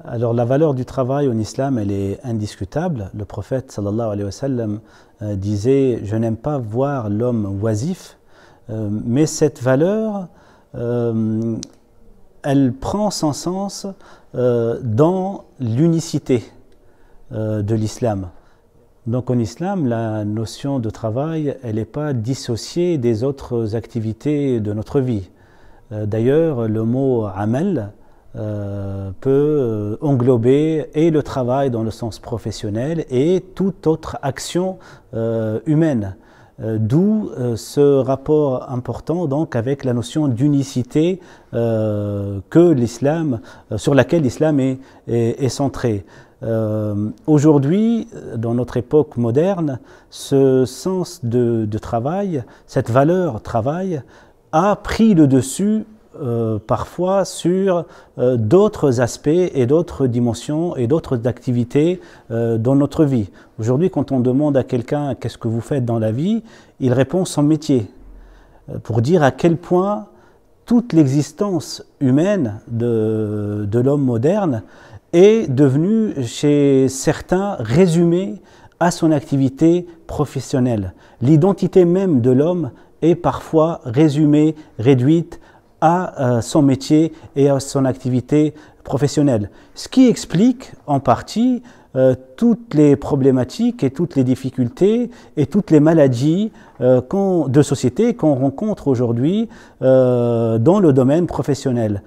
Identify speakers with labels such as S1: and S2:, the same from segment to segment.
S1: Alors la valeur du travail en islam, elle est indiscutable. Le prophète sallallahu alayhi wa sallam disait « Je n'aime pas voir l'homme oisif », mais cette valeur, elle prend son sens dans l'unicité de l'islam. Donc en islam, la notion de travail, elle n'est pas dissociée des autres activités de notre vie. D'ailleurs, le mot « amal » peut englober et le travail dans le sens professionnel et toute autre action humaine. D'où ce rapport important donc avec la notion d'unicité que l'islam, sur laquelle l'islam est centré. Aujourd'hui, dans notre époque moderne, ce sens de travail, cette valeur travail, a pris le dessus parfois sur d'autres aspects et d'autres dimensions et d'autres activités dans notre vie. Aujourd'hui, quand on demande à quelqu'un « qu'est-ce que vous faites dans la vie ?», il répond son métier, pour dire à quel point toute l'existence humaine de l'homme moderne est devenue chez certains résumée à son activité professionnelle. L'identité même de l'homme est parfois résumée, réduite à son métier et à son activité professionnelle. Ce qui explique en partie toutes les problématiques et toutes les difficultés et toutes les maladies de société qu'on rencontre aujourd'hui dans le domaine professionnel.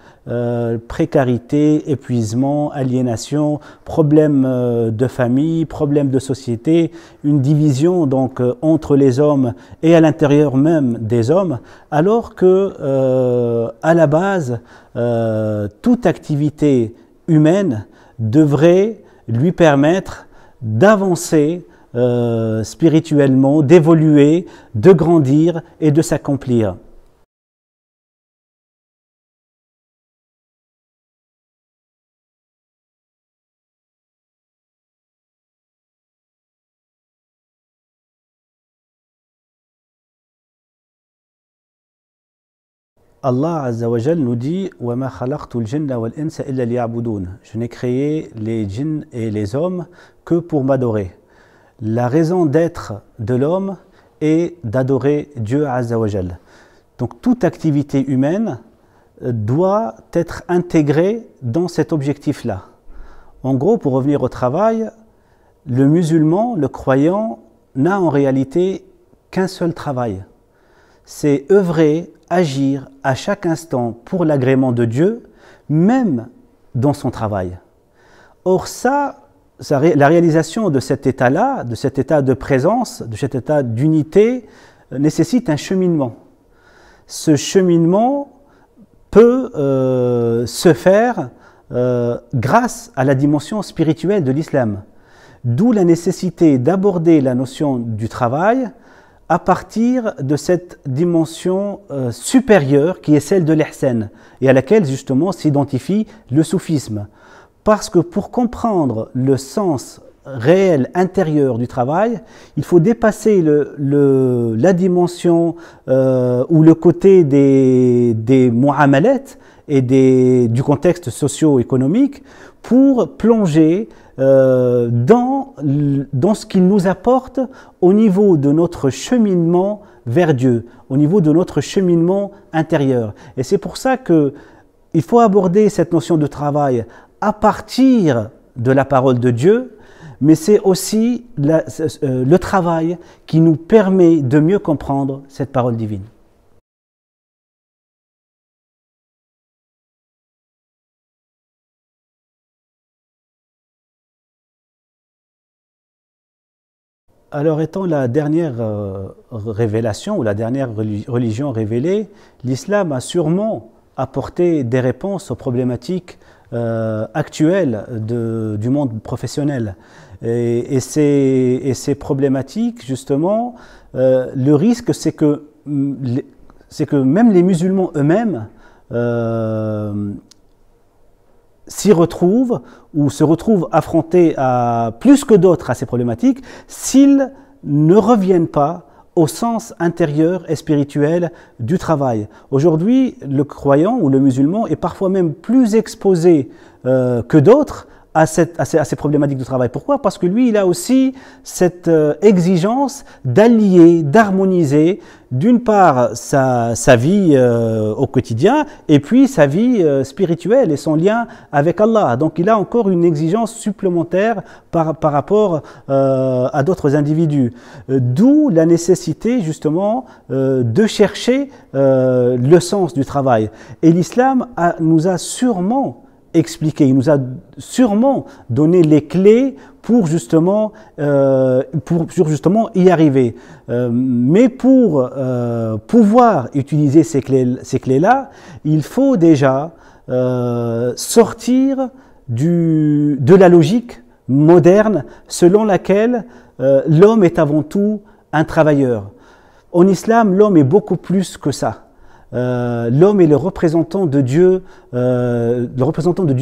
S1: Précarité, épuisement, aliénation, problèmes de famille, problèmes de société, une division donc entre les hommes et à l'intérieur même des hommes, alors que à la base, toute activité humaine devrait lui permettre d'avancer spirituellement, d'évoluer, de grandir et de s'accomplir. Allah Azza wa Jal nous dit « Wa ma khalaqtul jinna wal insa illa liya'budun » Je n'ai créé les djinns et les hommes que pour m'adorer. La raison d'être de l'homme est d'adorer Dieu Azza wa Jal. Donc toute activité humaine doit être intégrée dans cet objectif-là. En gros, pour revenir au travail, le musulman, le croyant, n'a en réalité qu'un seul travail. C'est œuvrer, agir à chaque instant pour l'agrément de Dieu, même dans son travail. Or la réalisation de cet état-là, de cet état de présence, de cet état d'unité, nécessite un cheminement. Ce cheminement peut se faire grâce à la dimension spirituelle de l'islam. D'où la nécessité d'aborder la notion du travail à partir de cette dimension supérieure qui est celle de l'ihsan et à laquelle justement s'identifie le soufisme. Parce que pour comprendre le sens réel intérieur du travail, il faut dépasser la dimension ou le côté des mu'amalat et du contexte socio-économique pour plonger dans ce qu'il nous apporte au niveau de notre cheminement vers Dieu, au niveau de notre cheminement intérieur. Et c'est pour ça qu'il faut aborder cette notion de travail à partir de la parole de Dieu, mais c'est aussi le travail qui nous permet de mieux comprendre cette parole divine. Alors, étant la dernière révélation ou la dernière religion révélée, l'islam a sûrement apporté des réponses aux problématiques actuelles du monde professionnel. Et ces problématiques, justement, le risque, c'est que même les musulmans eux-mêmes s'y retrouvent ou se retrouvent affrontés plus que d'autres à ces problématiques s'ils ne reviennent pas au sens intérieur et spirituel du travail. Aujourd'hui, le croyant ou le musulman est parfois même plus exposé que d'autres à ces problématiques de travail. Pourquoi? Parce que lui, il a aussi cette exigence d'allier, d'harmoniser, d'une part sa vie au quotidien, et puis sa vie spirituelle et son lien avec Allah. Donc il a encore une exigence supplémentaire par rapport à d'autres individus. D'où la nécessité justement de chercher le sens du travail. Et l'islam nous a sûrement expliqué, il nous a sûrement donné les clés pour justement y arriver. Mais pour pouvoir utiliser ces clés-là, il faut déjà sortir de la logique moderne selon laquelle l'homme est avant tout un travailleur. En islam, l'homme est beaucoup plus que ça. L'homme est le représentant de Dieu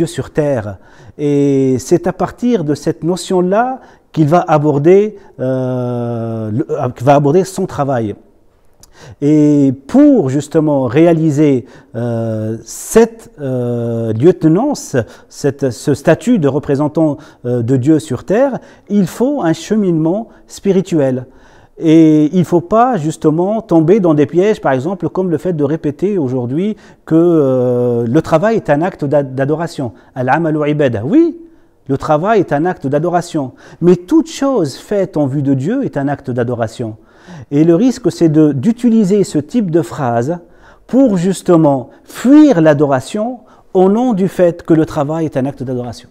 S1: sur terre. Et c'est à partir de cette notion-là qu'il va aborder son travail. Et pour justement réaliser cette lieutenance, ce statut de représentant de Dieu sur terre, il faut un cheminement spirituel. Et il ne faut pas justement tomber dans des pièges, par exemple, comme le fait de répéter aujourd'hui que le travail est un acte d'adoration. Al-amalu ibada. Oui, le travail est un acte d'adoration. Mais toute chose faite en vue de Dieu est un acte d'adoration. Et le risque, c'est d'utiliser ce type de phrase pour justement fuir l'adoration au nom du fait que le travail est un acte d'adoration.